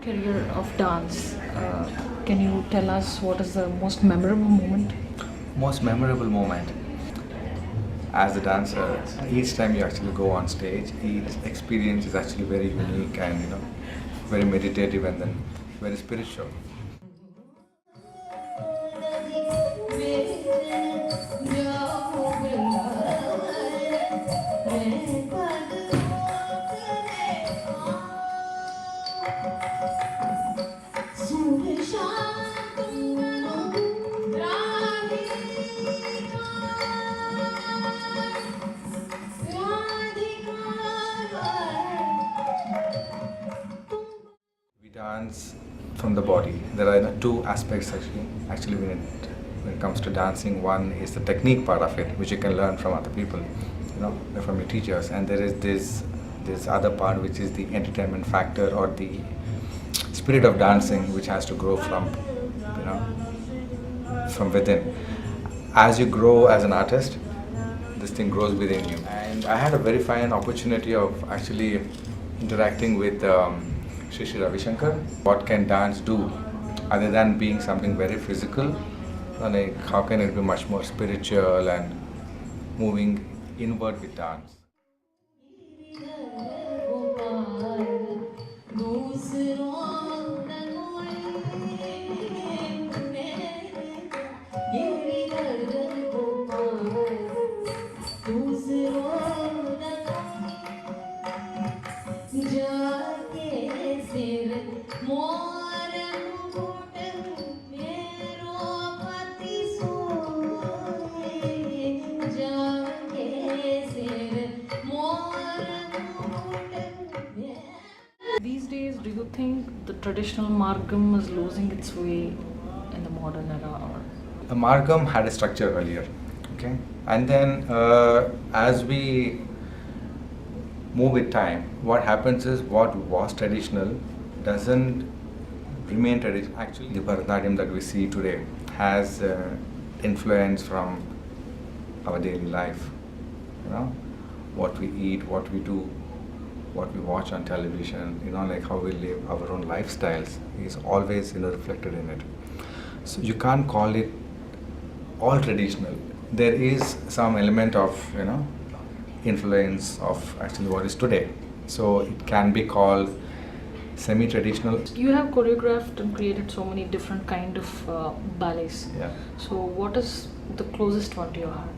career of dance, can you tell us what is the most memorable moment? Most memorable moment as a dancer, each time you actually go on stage, each experience is actually very unique and very meditative and then very spiritual. We dance from the body. There are two aspects actually when it comes to dancing. One is the technique part of it, which you can learn from other people, from your teachers, and there is this other part which is the entertainment factor or the spirit of dancing, which has to grow from within. As you grow as an artist, this thing grows within you. And I had a very fine opportunity of actually interacting with Shri Shri Ravi Shankar. What can dance do other than being something very physical? Like how can it be much more spiritual and moving inward with dance? These days, do you think the traditional Margam is losing its way in the modern era? Or? The Margam had a structure earlier, okay, and then as we move with time, what happens is what was traditional doesn't remain traditional. Actually, the Bharatanatyam that we see today has influence from our daily life. What we eat, what we do, what we watch on television, like how we live our own lifestyles is always reflected in it. So you can't call it all traditional. There is some element of influence of actually what is today. So it can be called semi-traditional. You have choreographed and created so many different kind of ballets. Yeah. So what is the closest one to your heart?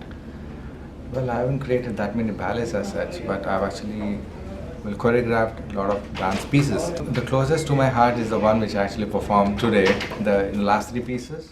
Well, I haven't created that many ballets as such, but I've actually choreographed a lot of dance pieces. The closest to my heart is the one which I actually performed today, the last three pieces.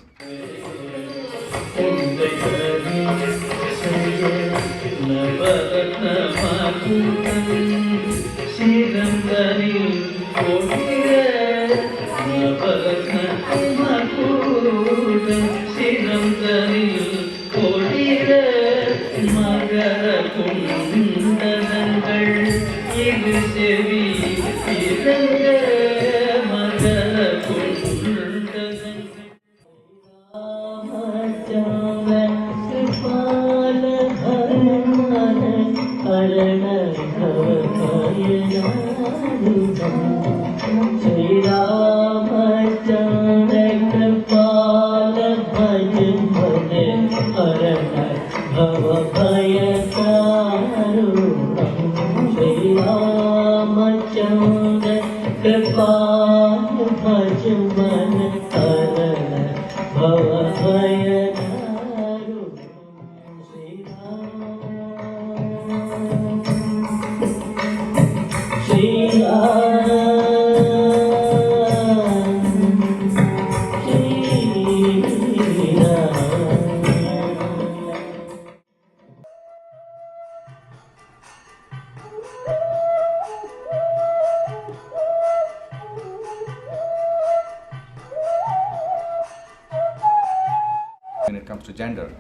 When it comes to gender,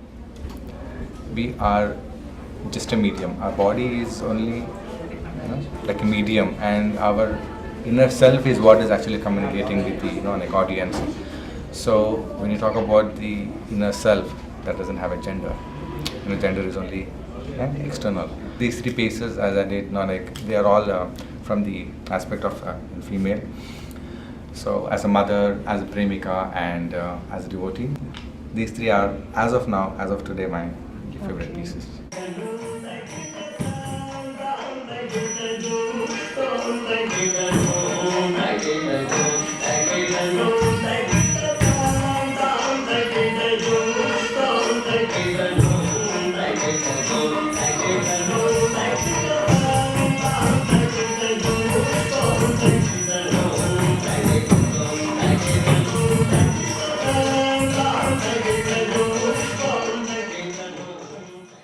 we are just a medium. Our body is only like a medium, and our inner self is what is actually communicating with the audience. So when you talk about the inner self, that doesn't have a gender. Gender is only external. These three pieces, as I did, they are all from the aspect of female. So as a mother, as a premika, and as a devotee, these three are, as of now, as of today, my favorite Okay. pieces.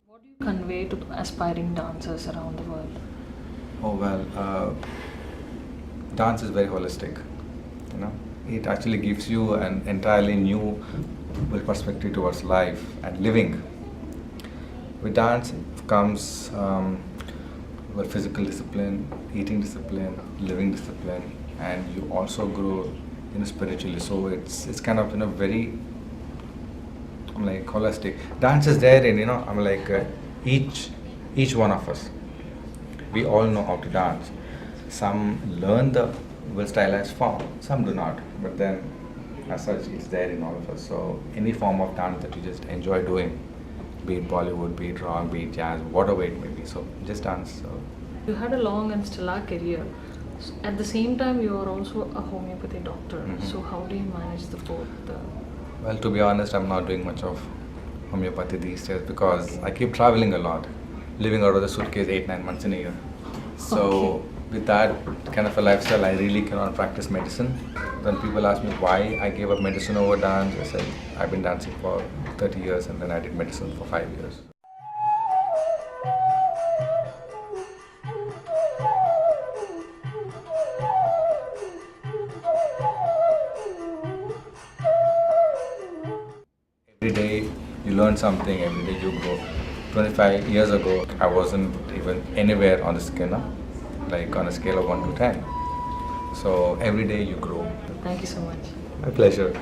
What do you convey to aspiring dancers around the world? Oh well, dance is very holistic. You know, it actually gives you an entirely new perspective towards life and living. With dance comes well, physical discipline, eating discipline, living discipline, and you also grow, spiritually. So it's kind of, very, I'm like, holistic. Dance is there in, I'm like, each one of us. We all know how to dance. Some learn the well stylized form, some do not. But then, as such, it's there in all of us. So any form of dance that you just enjoy doing, be it Bollywood, be it rock, be it jazz, whatever it may be. So just dance. So. You had a long and stellar career. At the same time, you are also a homeopathy doctor. Mhm. So how do you manage the both? Well, to be honest, I'm not doing much of homeopathy these days because I keep traveling a lot, living out of the suitcase 8-9 months in a year. So Okay. with that kind of a lifestyle, I really cannot practice medicine. When people ask me why I gave up medicine over dance, I said I've been dancing for 30 years and then I did medicine for 5 years. Every day you learn something, every day you grow. 25 years ago, I wasn't even anywhere on the scale, like on a scale of 1 to 10. So every day you grow. Thank you so much. My pleasure.